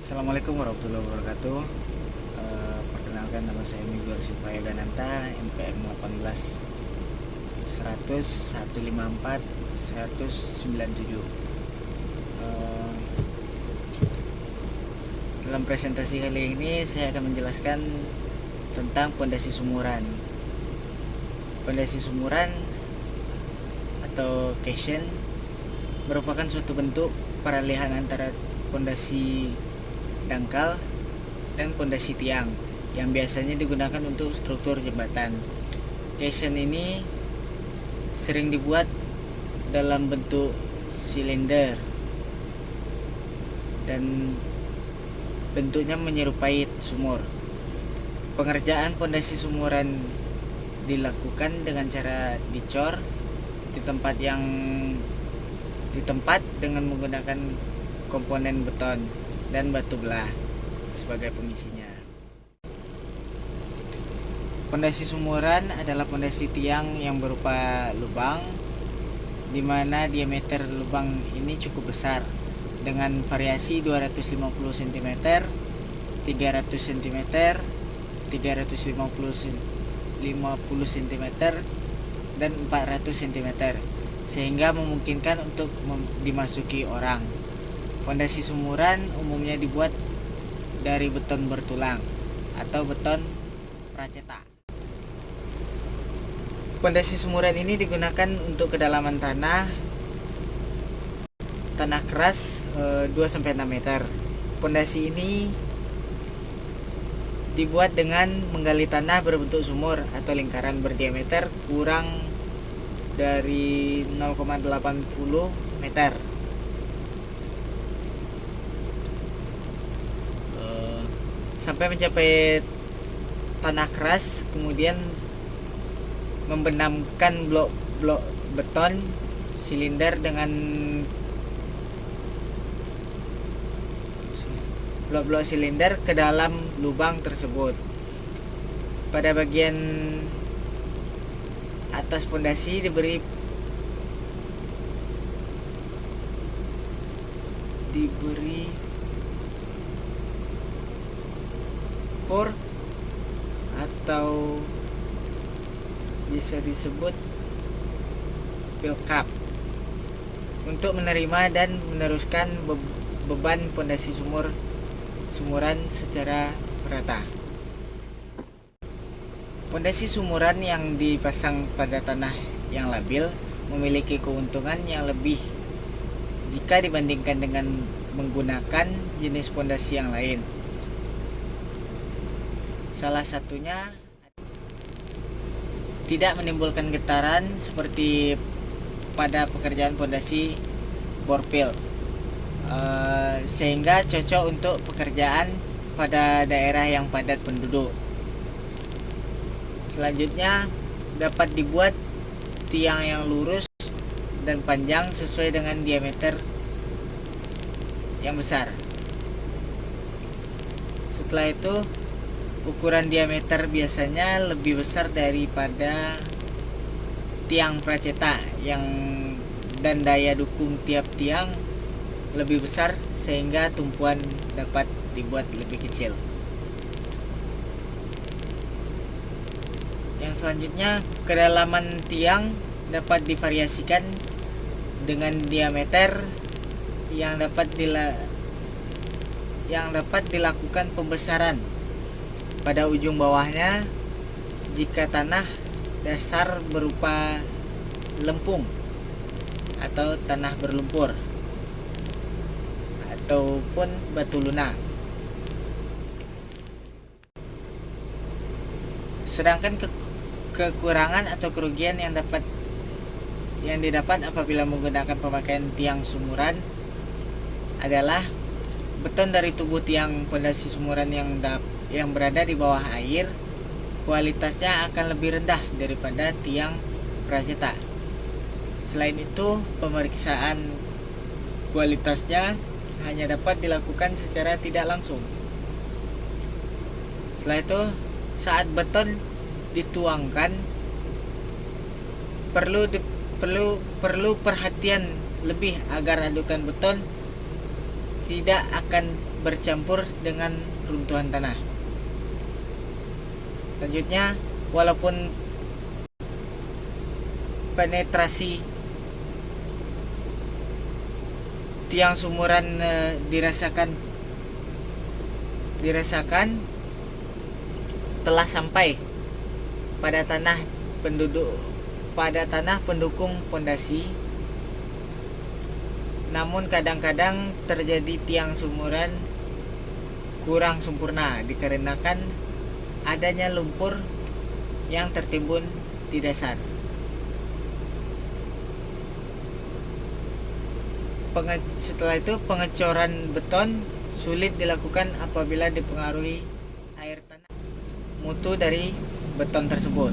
Assalamualaikum warahmatullahi wabarakatuh. Perkenalkan, nama saya Miguel Silva Gananta, NPM 18 100 154 197. Eh, Dalam presentasi kali ini saya akan menjelaskan tentang pondasi sumuran. Pondasi sumuran atau caisson merupakan suatu bentuk peralihan antara pondasi dangkal dan pondasi tiang yang biasanya digunakan untuk struktur jembatan. Caisson ini sering dibuat dalam bentuk silinder dan bentuknya menyerupai sumur. Pengerjaan pondasi sumuran dilakukan dengan cara dicor di tempat dengan menggunakan komponen beton dan batu belah sebagai pengisinya. Pondasi sumuran adalah pondasi tiang yang berupa lubang, di mana diameter lubang ini cukup besar dengan variasi 250 cm, 300 cm, 350 cm, dan 400 cm, sehingga memungkinkan untuk dimasuki orang. Pondasi sumuran umumnya dibuat dari beton bertulang atau beton pracetak. Pondasi sumuran ini digunakan untuk kedalaman tanah keras 2-6 meter. Pondasi ini dibuat dengan menggali tanah berbentuk sumur atau lingkaran berdiameter kurang dari 0,80 meter. Sampai mencapai tanah keras, kemudian membenamkan blok-blok beton silinder dengan blok-blok silinder ke dalam lubang tersebut. Pada bagian atas pondasi diberi pour atau bisa disebut pilkap untuk menerima dan meneruskan beban pondasi sumuran secara merata. Pondasi sumuran yang dipasang pada tanah yang labil memiliki keuntungan yang lebih jika dibandingkan dengan menggunakan jenis pondasi yang lain. Salah satunya tidak menimbulkan getaran seperti pada pekerjaan pondasi borpil, sehingga cocok untuk pekerjaan pada daerah yang padat penduduk. Selanjutnya, dapat dibuat tiang yang lurus dan panjang sesuai dengan diameter yang besar. Setelah itu, ukuran diameter biasanya lebih besar daripada tiang pracetak dan daya dukung tiap tiang lebih besar sehingga tumpuan dapat dibuat lebih kecil. Yang selanjutnya, kedalaman tiang dapat divariasikan dengan diameter yang dapat dilakukan pembesaran pada ujung bawahnya jika tanah dasar berupa lempung atau tanah berlumpur ataupun batu lunak. Sedangkan kekurangan atau kerugian yang didapat apabila menggunakan pemakaian tiang sumuran adalah beton dari tubuh tiang pondasi sumuran yang berada di bawah air kualitasnya akan lebih rendah daripada tiang pracetak. Selain itu, pemeriksaan kualitasnya hanya dapat dilakukan secara tidak langsung. Setelah itu, saat beton dituangkan, perlu perhatian lebih agar adukan beton tidak akan bercampur dengan runtuhan tanah. Selanjutnya, walaupun penetrasi tiang sumuran dirasakan telah sampai pada tanah pendukung pondasi, namun kadang-kadang terjadi tiang sumuran kurang sempurna dikarenakan adanya lumpur yang tertimbun di dasar. Setelah itu, pengecoran beton sulit dilakukan apabila dipengaruhi air tanah mutu dari beton tersebut.